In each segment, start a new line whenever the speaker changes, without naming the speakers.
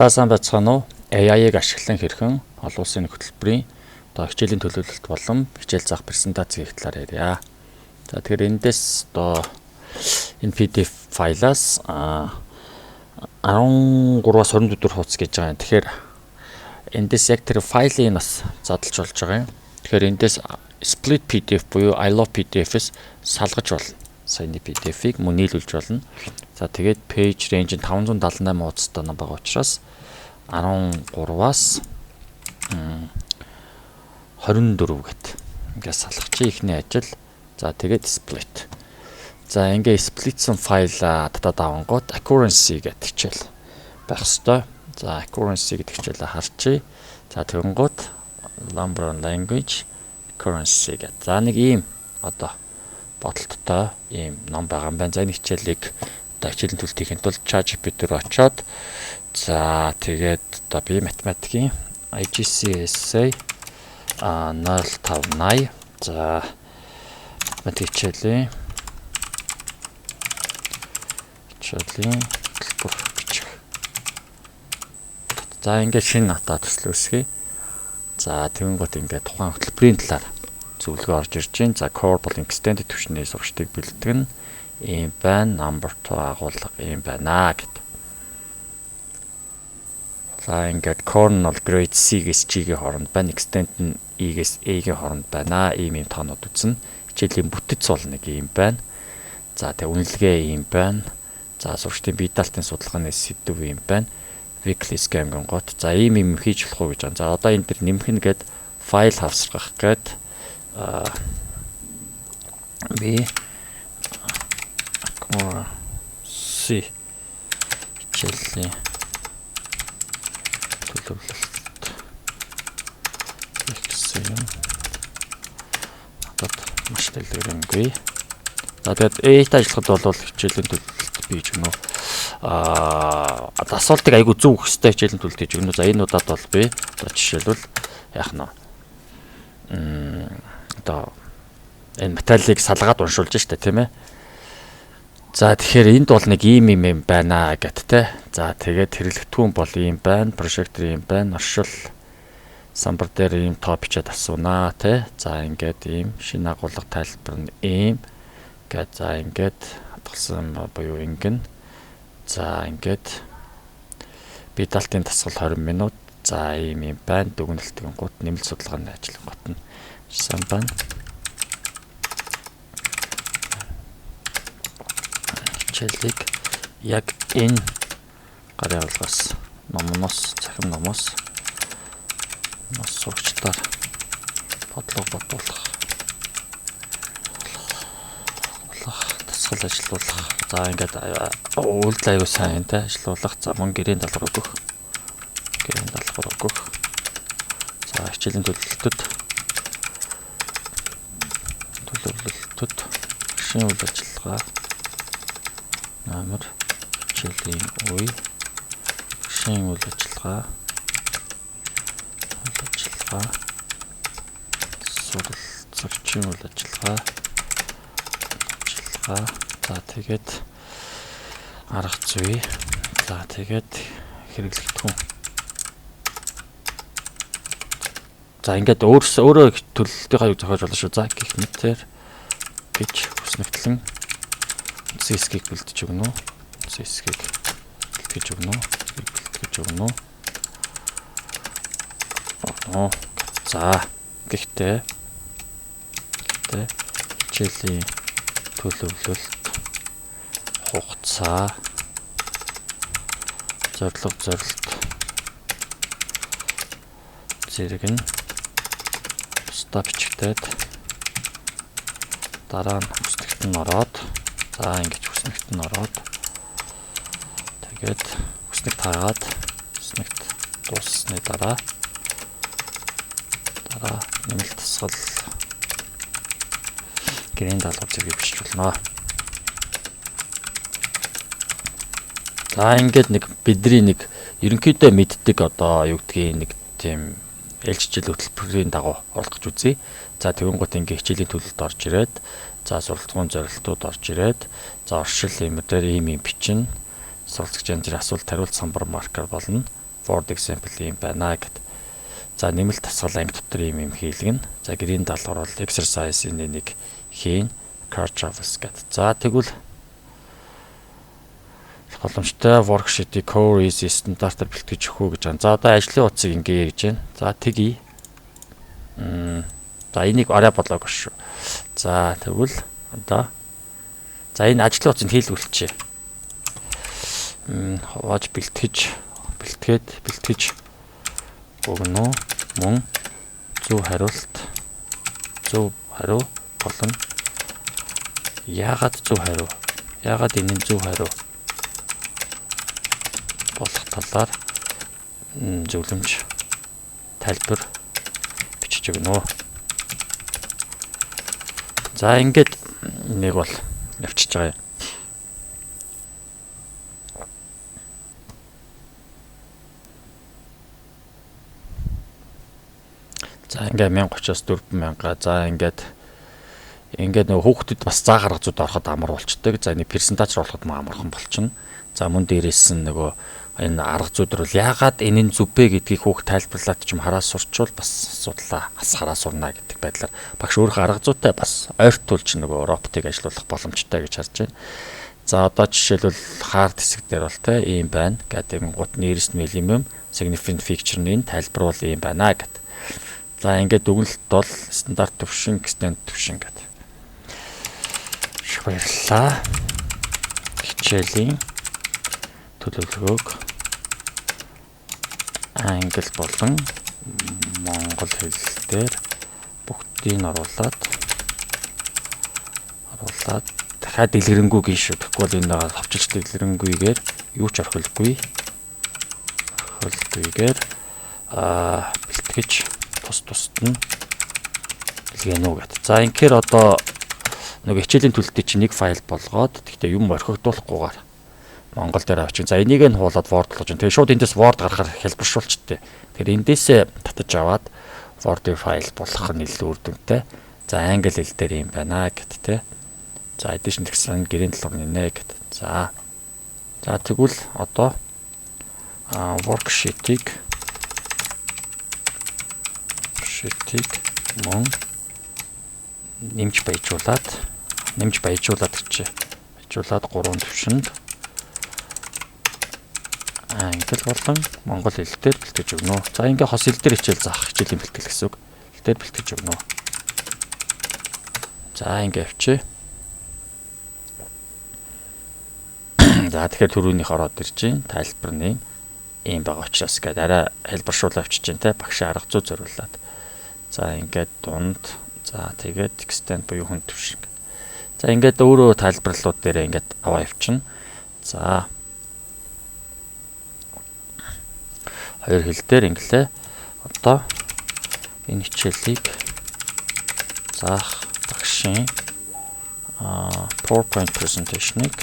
Сайн байцгаана уу? AI-ыг ашиглан хэрхэн олон улсын хөтөлбөрийн хичээлийн төлөвлөлт болон хичээл заах презентацийн их талаар ярья. За тэгэхээр эндээс энэ PDF файлаас 13-аас 24 хуудас гэж байгаа юм. Тэгэхээр эндээс яг тэр файлыг бас задлж болж байгаа юм. Тэгэхээр эндээс split PDF буюу I love PDF-с салгаж болно. Саяны PDF-ийг мөн нийлүүлж болно. За тэгээд page range нь 578 хуудастай байгаа учраас 13-аас 24 гэт ингээд салгачих ихний ажил. За тэгээд split. За ингээд splitсэн файл татаад авангууд accuracy гэдэг хичээл байх ёстой. За accuracy гэдэг хичээлээ харчий. За тэгэнгүүт number and language accuracy гэдэг. За нэг ийм одоо бодолттой ийм ном байгаа юм байна. За энэ хичээлийг одоо хичээлийн төлөвлөлтийн тулд ChatGPT руу очоод за тэгээд одоо би математикийн IGC essay 058 за математик хичээлийн төлбөр бичих. За ингээд шинэ натаа төсөл үүсгэе. За тэгэнгүүт ингээд тухайн хөтөлбөрийн талаар зөвлөгөө орж ирж байна. За core бол extended түвшний сургалтыг бэлтгэн ийм байна. Number 2 агуулга ийм байна гэд. За ингээд core нь бол grade C-гээс G-ийн хооронд байна. Extend нь E-гээс A-гийн хооронд байна. Ийм тоонууд үзнэ. Хичээлийн бүтэц бол нэг ийм байна. За тэг үнэлгээ ийм байна. За сургалтын бие даалтын судалгааны сэдв ийм байна. Weekly scam гот. За ийм хийж болох уу гэж байна. За одоо энэ төр нэмэх нь гээд файл хавсрах гээд B C хичээлийн төлөвлөлт гэсэн одоо маш дэлгэрэнгүй. За тэгээд A-тай ажиллахад бол хичээлийн төлөвлөлт бий ч гэнэ. Асуултыг айгу зөв өгөх хэрэгтэй хичээлийн төлөвлөлт гэж гэнэ. За энэ удаад бол би одоо жишээлбэл яах нь одоо энэ материалыг салгаад уншуулж штэ тийм ээ. За тэгэхээр энд бол нэг ийм юм байна гэт те. За тэгээд хэрэглэгдэхүүн бол ийм байна, прожектор ийм байна, оршил самбар дээр ийм тоо бичээд асуунаа те. За ингээд ийм шинэ агуулга тайлбар нь ийм гэт за ингээд хадгалсан буюу ингэн. За ингээд бие даалтын дасгал 20 минут. За ийм байна. Дүгнэлтийн гут нэмэлт судалгааны ажлын гот нь сайн байна. Хичээлийг яг энэ гарын авлагаас номноос цахим номоос сурагчдаар бодлого бодуулах дасгал ажиллуулах. За ингээд үйлдэл аюу сайн те ажиллуулах. За мөн гэрийн даалгавар өгөх. За хичээлийн төлөвлөлтөд шинэ үйл ажиллагаа номер хичээлийн үе шинэ үйл ажиллагаа сурагчийн үйл ажиллагаа за тэгээд арга зүй за тэгээд хэрэглэгдэхүүн. За ингээд өөрөө төлөвлөлтийнхаа юг зохиож болно шүү. За гэх мэтэр гэж хүснэгтлэн CSG-г бэлдэж өгнө үү? CSG-г бэлтгэж өгнө үү? За гэхдээ хичээлийн төлөвлөлт хугацаа зорилт зэрэг нь стап бичгтээд дараа нь хүснэгт нь ороод за ингэж хүснэгт нь ороод тэгээд хүснэгт хараад хүснэгт дуусны дараа нэмэлт тасгал гэрийн даалгавар зэрэг бичиж болно. За ингээд нэг бидний нэг ерөнхийдөө мэддэг одоо юу гэдгийг нэг тийм ээлжижил хөтөлбөрийн дагуу олгож үзье. За тэгэнгუთ ингээ хичээлийн төлөвлөлт орж ирээд за сургалтын зорилтууд орж ирээд за оршил юм дээр ийм бичнэ. Суралцагч янз бүрийн асуулт хариулт самбар маркер болно. Word example ийм байна гэд. За нэмэлт тасгал анги дотор ийм хийлгэн. За гэрийн даалгавар бол exercise энэ нэг хийн. Card travels гэд. За тэгвэл боломжтой worksheet-ийг core easy стандартаар бэлтгэж өгөх гэж байна. За одоо ажлын утсыг ингээ гэж байна. За тэгье. За энийг арай болоог шүү. За тэгвэл одоо за энэ ажлын утсыг хийлгүүлчихье. Хувааж бэлтгэж өгнө мөн зөв хариу болон яагаад энэ зөв хариу болох талаар зөвлөмж тайлбар бичиж өгнө. За ингээд нэг бол явчихж байгаа юм. За ингээд 1030-аас 4000. За ингээд нөгөө хүүхдэд бас заа гаргаж зүйд ороход амар болчдөг. За нэг персентаж болоход амархан болчихно. За мөн дээрээс нь нөгөө энэ арга зүйдэр бол яагаад энэ нь зүв бэ гэдгийг хүүхд тайлбарлаад ч юм хараа сурчвал бас асуудлаа бас хараа сурна гэдэг байдлаар багш өөрийнхөө арга зүйтэй бас ойртуулж нөгөө роботыг ажилуулах боломжтой гэж харж байна. За одоо жишээлбэл хард хэсэг дээр бол те ийм байна гэдэг гут nearest minimum significant feature-ийн тайлбар бол ийм байна гэдэг. За ингээд дүгнэлт бол стандарт төвшин, extend төвшин гэдэг. Баярлалаа. Хичээлийн төлөвлөгөөг англи болон монгол хэлээр бүгдийг оруулаад дахиад дэлгэрэнгүй шүү. Тэгэхгүй бол энэ авчилж дэлгэрэнгүйгээр юу ч орхилгүйгээр бэлтгэж тусад нь дэлгэнэ үү гэдэг. За инхээр одоо нөгөө хичээлийн төлөлтөд чинь нэг файл болгоод тэгтээ юм орхигдуулахгүйгээр Монгол дээр авчих. За энийг нь хуулаад Word болгож. Тэгээ шууд эндээс Word гаргахаар хэлбэршүүлчихдээ. Тэгэхээр эндээсээ татаж аваад Word-ийн файл болгох нь илүү үр дүнтэй. За англи хэл дээр юм байна гэт те. За addition гэсэн гэрийн талаар нэ гэт. За тэгвэл одоо worksheet-ийг мөн нэмж баяжуулаад гэж. Баяжуулаад 3 төвшөнд англи болон монгол хэл дээр бэлтгэж өгнө. За ингээ хос хэл дээр хичээл заах хичээлийн бэлтгэл гэсэн үг. Хэл дээр бэлтгэж өгнө. За ингээ авчи. За тэгэхээр түрүүнийх ороод ирж байна. Тайлбар нь ийм байгаа учраас гэдэг арай хэлбэршуул авчиж байна те. Багш арга зүй зориулаад. За ингээд дунд. За тэгээд extend буюу хүн төвшин. За ингээд өөрөө тайлбарлууд дээр ингээд аваа явчихна. За хоёр хэл дээр инглээ. Одоо энэ хичээлийг заах багшийн PowerPoint presentation-ыг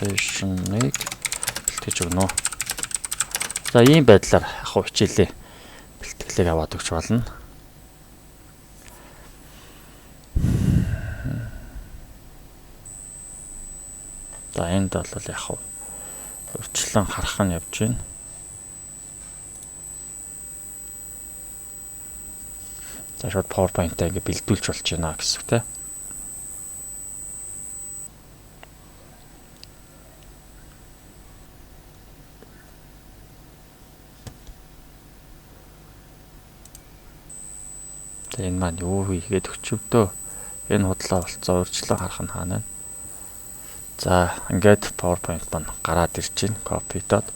бэлтгэж өгнө. За ийм байдлаар хичээлийн бэлтгэлийг аваад өгч болно. За энд бол урьдчилан харах нь явж байна. За шууд PowerPoint-аа ингэ бэлдүүлж болж байна гэсэн үг те. Энэ маань юу хийгээд өчөвдөө энэ худлаа болцоо урьдчилан харах нь хаана. За ингээд PowerPoint маань гараад ирж байна. Copy доод.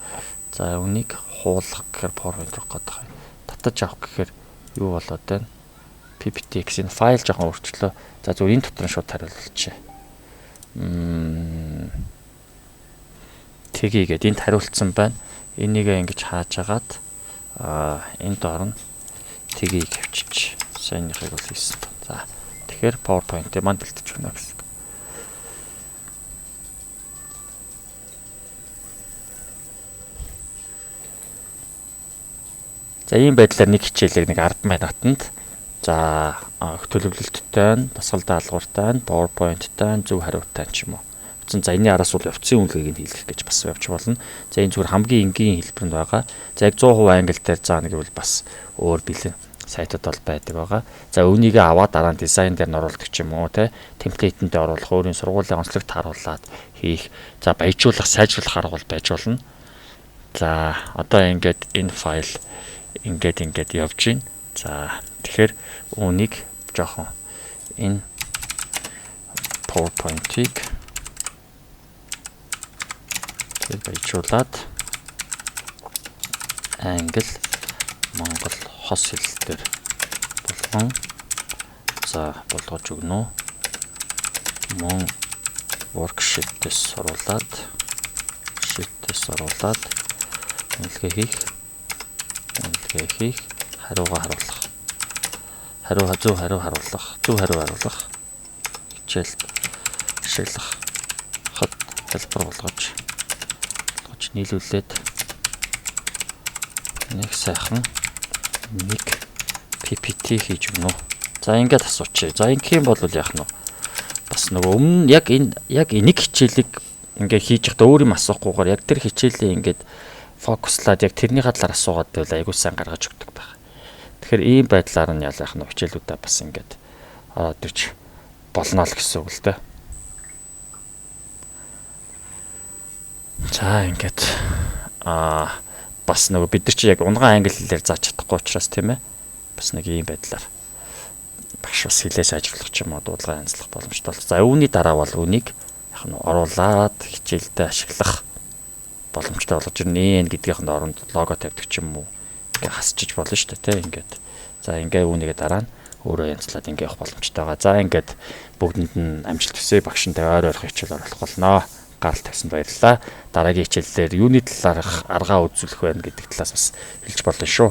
За үнийг хуулах гэхээр PowerPoint руу гадах. Татаж авах гэхээр юу болоод байна? PPT-X энэ файл жоохон өөрчлөө. За зүгээр энэ дотор нь шууд хариулчихъя. Тгийгээд энд хариулцсан байна. Энийг ингэж хааж агаад энэ доор нь тгийг авчиж сайнныхыг бол хийсэн байна. За тэгэхээр PowerPoint-ыг маань бэлтэж өгнө гэсэн. За ийм байдлаар нэг хичээлийг нэг 10 минутанд за төлөвлөлттэй нь, дасгал даалгавартай нь, PowerPoint-тай нь, зөв хариутай ч юм уу. явцсан. За энэний араас бол явцсан үнэлгээг нь хийлгэх гэж бас явж болно. За энэ зүгээр хамгийн энгийн хэлбэрэнд байгаа. За яг 100% англи дээр заана гэвэл бас өөр бэлэн сайтууд бол байдаг байгаа. За үүнийг аваад дараа нь дизайн дээр нь оруулдаг ч юм уу те темплейтэнд оруулах, өөрийн сургуулийн онцлогт харуулад хийх. За баяжуулах, сайжруулах арга бол байж болно. За одоо ингээд энэ файл ингээд явж байна. За тэгэхээр үүнийг жоохон энэ PowerPoint-ийг тэр баяжуулаад англи, монгол хос хэллэлээр болгон за болгож өгнө. Мөн worksheet-ээс оруулаад үнэлгээ хийх, хариугаа харуулах. Зөв хариу харуулах. Хичээлд ашиглах. Хот хэлбэр болгож нийлүүлээд нэг сайхан нэг PPT хийж өгнө. За ингээд асуучих. За ингэх юм бол яах нь вэ? Бас нөгөө өмнө яг энийг хичээлийг ингээд хийж байхдаа өөр юм асуухгүйгээр яг тэр хичээлийн ингээд фокуслаад яг тэрний хадлаар асуугаад байвал айгуу сайн гаргаж өгдөг байх. Тэгэхээр ийм байдлаар нь яах нь хичээлүүдээ бас ингээд ороод ирж болно л гэсэн үг л дээ. За ингээд бас нөгөө бид нар чи яг унган англи хэлээр зааж чадахгүй учраас тийм ээ. Бас нэг ийм байдлаар багш бас хэлээ сайжруулах ч юм уу дуудлага янзлах боломжтой бол. За үүний дараа бол үнийг яг нь оруулаад хичээлдээ ашиглах боломжтой болгож ирнэ гэдгийнх нь оронд лого тавьдаг ч юм уу. Ингээ хасчиж болно шүү дээ тийм ингээд. За ингээ үүнийгээ дараа нь өөрөө янзлаад ингээ явах боломжтой байгаа. За ингээд бүгдэнд нь амжилт хүсье. Багшинтай ойр хичээл оруулах болно. Гарал тавьсанд баярлалаа. Дараагийн хичээлээр юуны талаарх аргаа үзүүлэх байна гэдэг талаас бас хэлж болно шүү.